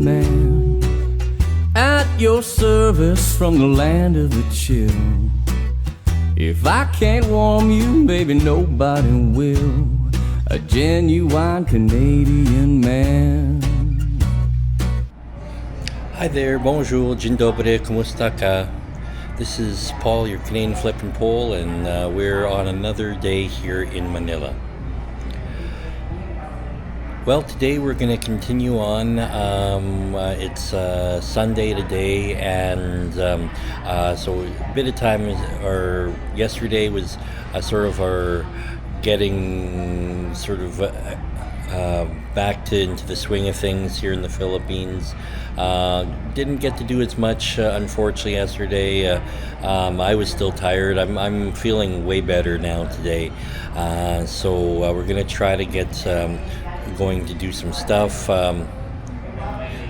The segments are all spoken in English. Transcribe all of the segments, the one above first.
man, at your service from the land of the chill. If I can't warm you, baby, nobody will. A genuine Canadian man. Hi there, bonjour, dzień dobry, kumusta ka? This is Paul, your Canadian flippin' Pole, and we're on another day here in Manila. Well, today we're going to continue on. It's Sunday today, and so a bit of time or yesterday was sort of our getting sort of back into the swing of things here in the Philippines. Didn't get to do as much, unfortunately, yesterday. I was still tired. I'm feeling way better now today. So we're going to try to get going to do some stuff.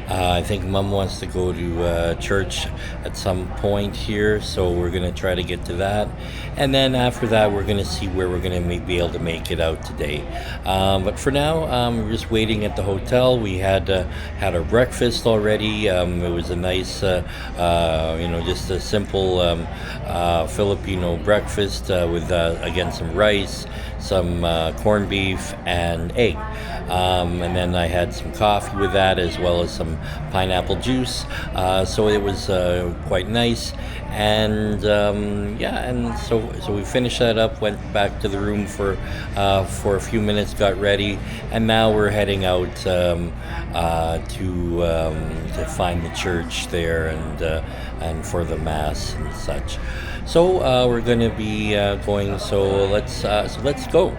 I think Mom wants to go to church at some point here, so we're going to try to get to that. And then after that, we're going to see where we're going to be able to make it out today. But for now, we're just waiting at the hotel. We had our breakfast already. It was a nice, just a simple Filipino breakfast with, again, some rice, some corned beef, and egg. And then I had some coffee with that, as well as some pineapple juice. So it was quite nice. And and so we finished that up, went back to the room for a few minutes, got ready, and now we're heading out to find the church there and for the mass and such. So we're going to be going. So let's go.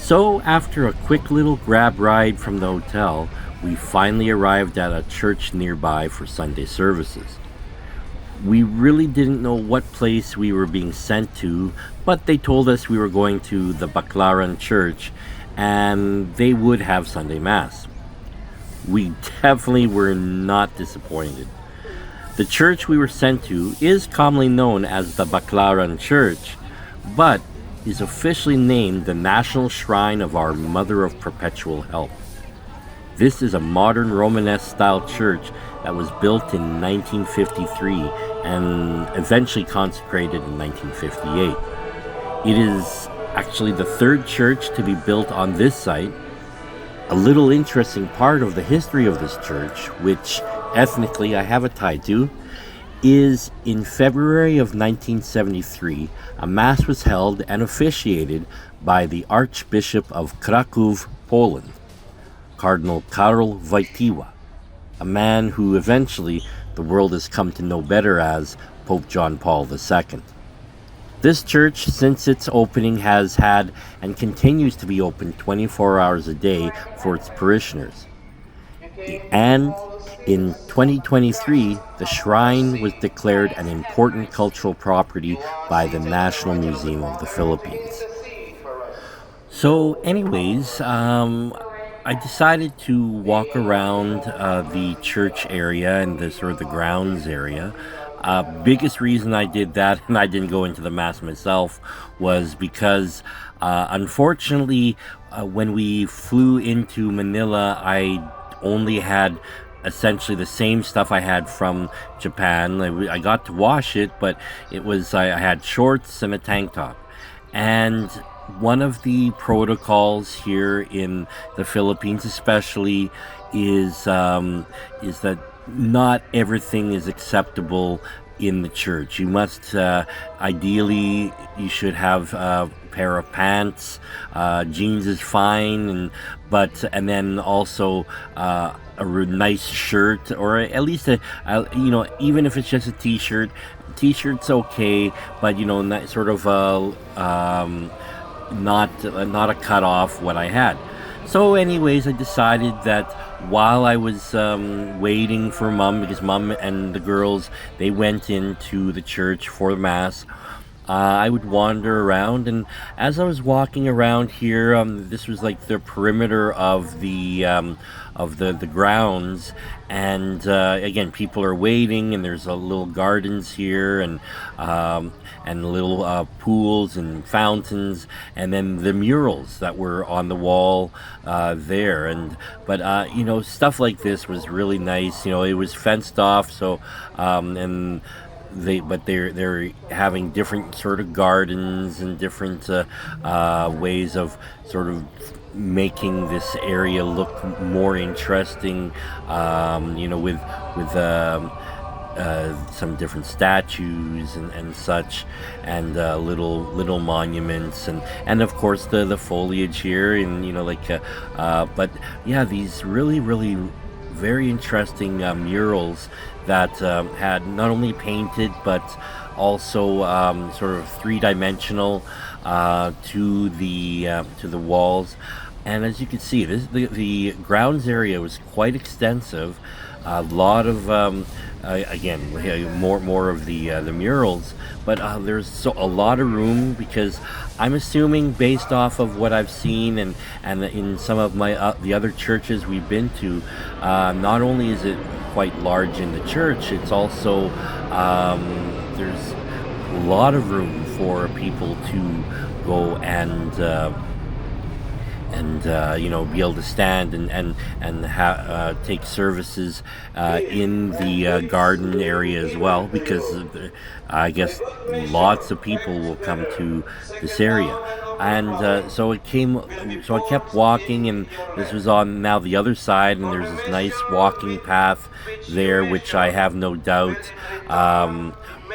So after a quick little grab ride from the hotel, we finally arrived at a church nearby for Sunday services. We really didn't know what place we were being sent to, but they told us we were going to the Baclaran church and they would have Sunday Mass. We definitely were not disappointed. The church we were sent to is commonly known as the Baclaran Church, but is officially named the National Shrine of our Mother of Perpetual Help. This is a modern Romanesque-style church that was built in 1953 and eventually consecrated in 1958. It is actually the third church to be built on this site. A little interesting part of the history of this church, which ethnically I have a tie to, is in February of 1973, a Mass was held and officiated by the Archbishop of Kraków, Poland, Cardinal Karol Wojtyła, a man who eventually the world has come to know better as Pope John Paul II. This church, since its opening, has had and continues to be open 24 hours a day for its parishioners. And in 2023, the shrine was declared an important cultural property by the National Museum of the Philippines. So anyways, I decided to walk around the church area and the sort of the grounds area. Biggest reason I did that, and I didn't go into the Mass myself, was because unfortunately when we flew into Manila, I only had essentially the same stuff I had from Japan. I got to wash it, but it was I had shorts and a tank top. And one of the protocols here in the Philippines especially is that not everything is acceptable in the church. You must ideally you should have a pair of pants, jeans is fine, and then also a nice shirt, or at least even if it's just a t-shirt's okay, but not sort of not a cut off what I had. So anyways, I decided that while I was waiting for Mom, because Mom and the girls, they went into the church for the Mass, I would wander around. And as I was walking around here, this was like the perimeter of the grounds, and again, people are waiting, and there's a little gardens here, and little pools and fountains, and then the murals that were on the wall there. But stuff like this was really nice. It was fenced off, so and they're having different sort of gardens and different ways of sort of making this area look more interesting, with some different statues and such, and little monuments, and of course the foliage here, and but yeah, these really very interesting murals that had not only painted but also sort of three-dimensional to the walls. And as you can see, the grounds area was quite extensive. A lot of again, more of the murals, but there's a lot of room, because I'm assuming, based off of what I've seen and in some of my the other churches we've been to, not only is it quite large in the church, it's also there's a lot of room for people to go and be able to stand and take services in the garden area as well, because I guess lots of people will come to this area. And so I kept walking, and this was on now the other side, and there's this nice walking path there, which I have no doubt,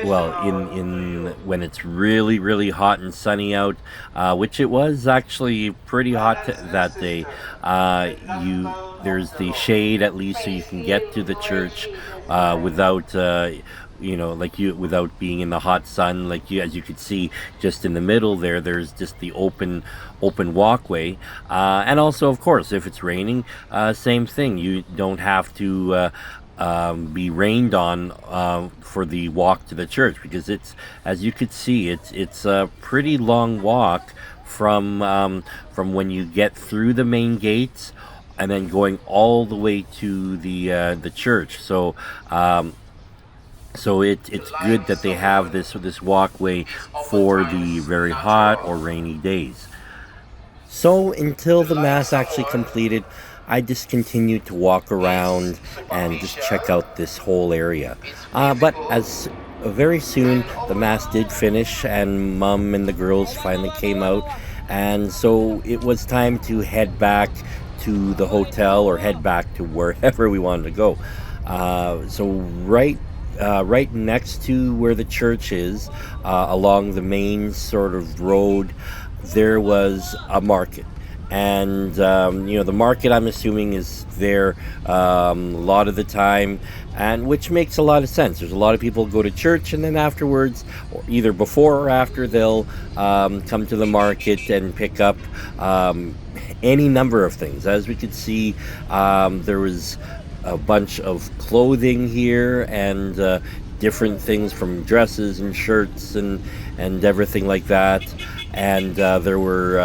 in when it's really hot and sunny out, which it was actually pretty hot that day, there's the shade, at least, so you can get to the church without without being in the hot sun. Like you, as you could see, just in the middle there, there's just the open walkway, and also, of course, if it's raining, same thing. You don't have to be rained on for the walk to the church, because it's, as you could see, it's a pretty long walk from when you get through the main gates and then going all the way to the church. So it's good that they have this walkway for the very hot or rainy days. So until the mass actually completed, I just continued to walk around and just check out this whole area. But as very soon the mass did finish, and Mom and the girls finally came out, and so it was time to head back to the hotel or head back to wherever we wanted to go. So right next to where the church is, along the main sort of road, there was a market. And the market, I'm assuming, is there a lot of the time, and which makes a lot of sense. There's a lot of people who go to church, and then afterwards, or either before or after, they'll come to the market and pick up any number of things. As we could see, there was a bunch of clothing here, and different things, from dresses and shirts and everything like that. And there were,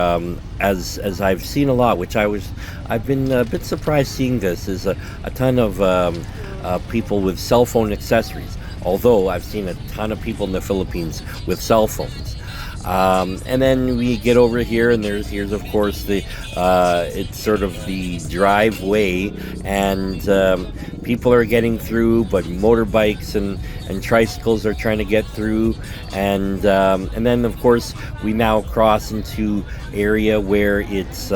as I've seen a lot, which I've been a bit surprised seeing this, is a ton of people with cell phone accessories. Although I've seen a ton of people in the Philippines with cell phones. And then we get over here, and here's of course it's sort of the driveway, and people are getting through, but motorbikes and tricycles are trying to get through, and then of course we now cross into area where it's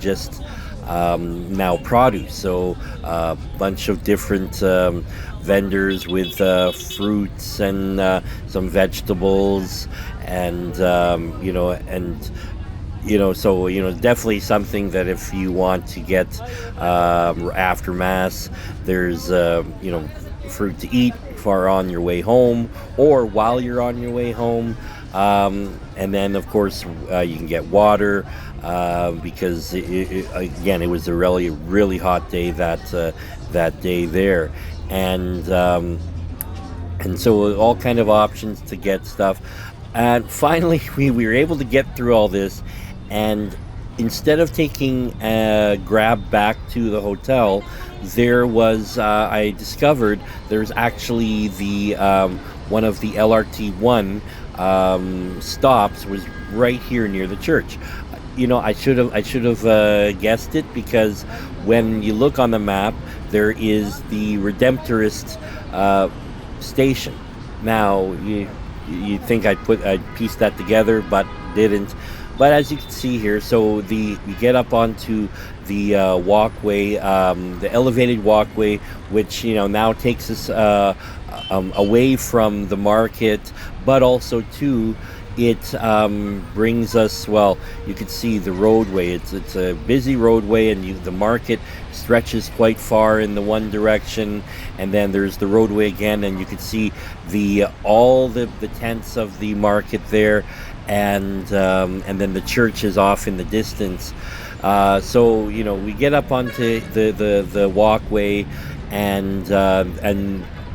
just now produce. So a bunch of different vendors with fruits and some vegetables, and so definitely something that if you want to get after mass, there's fruit to eat for on your way home or while you're on your way home, and then of course you can get water, because it was a really hot day that day there, and so all kind of options to get stuff. And finally we were able to get through all this, and instead of taking a grab back to the hotel, there was I discovered there's actually the one of the LRT1 stops was right here near the church. I should have guessed it, because when you look on the map, there is the Redemptorist station. Now you think I'd piece that together, but didn't. But as you can see here, so we get up onto the walkway, the elevated walkway, which now takes us away from the market, but also too, it brings us, well, you can see the roadway. It's a busy roadway, and the market stretches quite far in the one direction, and then there's the roadway again, and you can see all the tents of the market there, and then the church is off in the distance. So we get up onto the walkway, and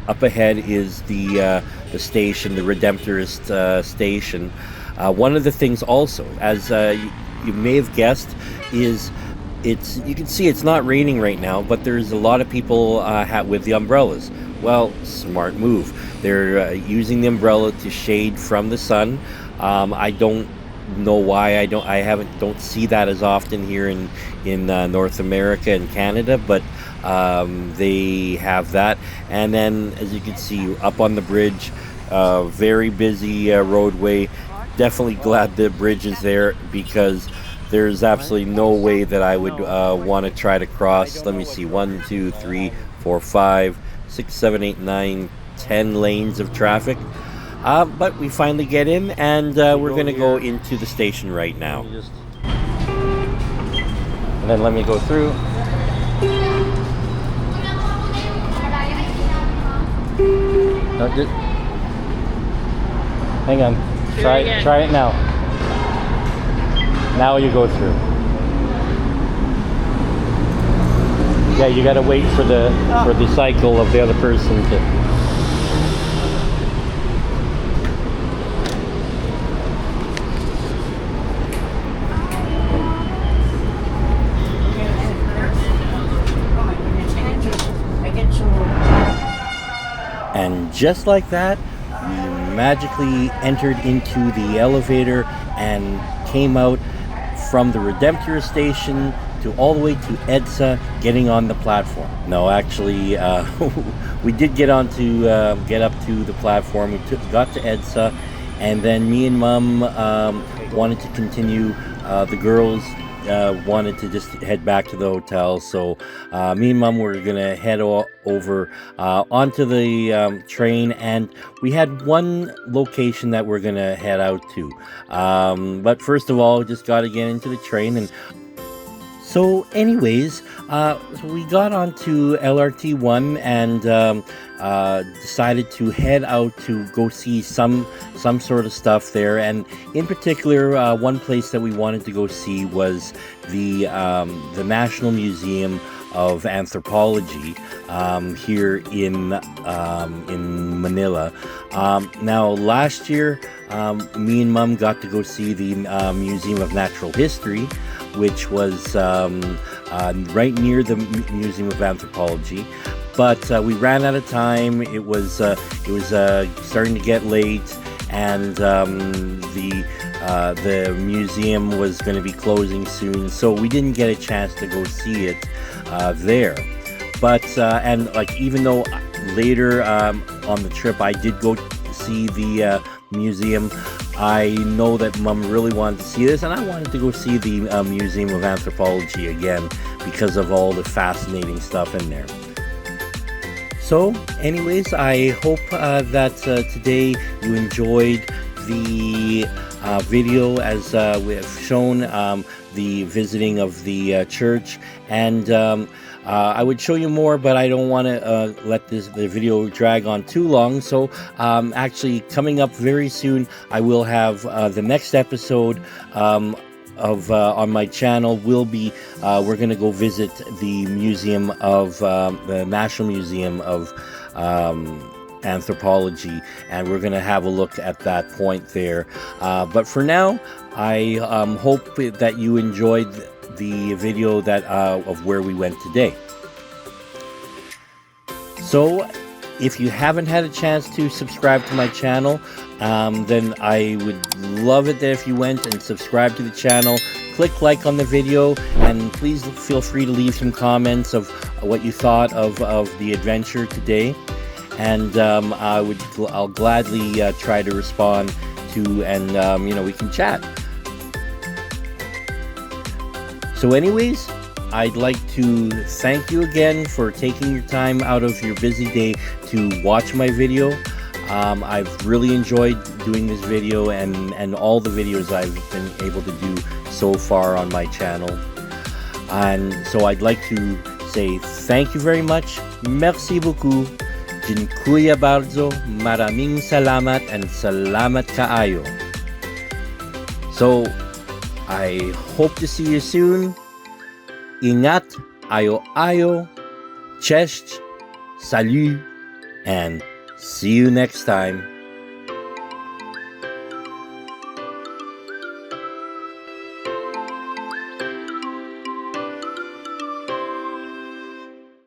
up ahead is the station, the Redemptorist station. One of the things also, as you may have guessed, is you can see it's not raining right now, but there's a lot of people with the umbrellas. Well, smart move. They're using the umbrella to shade from the sun. I don't know why I don't see that as often here in North America and Canada, but they have that. And then, as you can see, up on the bridge, very busy roadway. Definitely glad the bridge is there, because there's absolutely no way that I would want to try to cross. Let me see, 1, 2, 3, 4, 5, 6, 7, 8, 9, 10 lanes of traffic. But we finally get in, and we're going to go into the station right now. And then let me go through. No, hang on. Try it now. Now you go through. Yeah, you gotta wait for the cycle of the other person to. And just like that, we magically entered into the elevator and came out from the Redemptor station to all the way to EDSA, getting on the platform. No, actually, we did get up to the platform. We got to EDSA, and then me and Mom wanted to continue. The girls wanted to just head back to the hotel, so me and Mom were gonna head over onto the train, and we had one location that we're gonna head out to. But first of all, just got to get into the train. And so anyways, so we got onto LRT1 and decided to head out to go see some sort of stuff there. And in particular, one place that we wanted to go see was the National Museum of Anthropology here in Manila. Now, last year, me and Mom got to go see the Museum of Natural History, which was right near the Museum of Anthropology. But we ran out of time. It was starting to get late, and the museum was going to be closing soon, so we didn't get a chance to go see it there. But and like, even though later on the trip I did go see the museum, I know that Mom really wanted to see this, and I wanted to go see the Museum of Anthropology again because of all the fascinating stuff in there. So anyways, I hope that today you enjoyed the video, as we have shown the visiting of the church. And I would show you more, but I don't want to let the video drag on too long. So actually, coming up very soon, I will have the next episode on my channel will be we're going to go visit the museum of the National Museum of Anthropology, and we're going to have a look at that point there. But for now, I hope that you enjoyed the video that of where we went today. So if you haven't had a chance to subscribe to my channel, then I would love it that if you went and subscribed to the channel, click like on the video, and please feel free to leave some comments of what you thought of the adventure today. And I'll gladly try to respond to, and we can chat. So anyways, I'd like to thank you again for taking your time out of your busy day to watch my video. I've really enjoyed doing this video and all the videos I've been able to do so far on my channel. And so I'd like to say thank you very much. Merci beaucoup. Dziękuję bardzo. Maraming salamat, and salamat kaayo. So I hope to see you soon. Ingat, ayo, cześć, salut, and see you next time.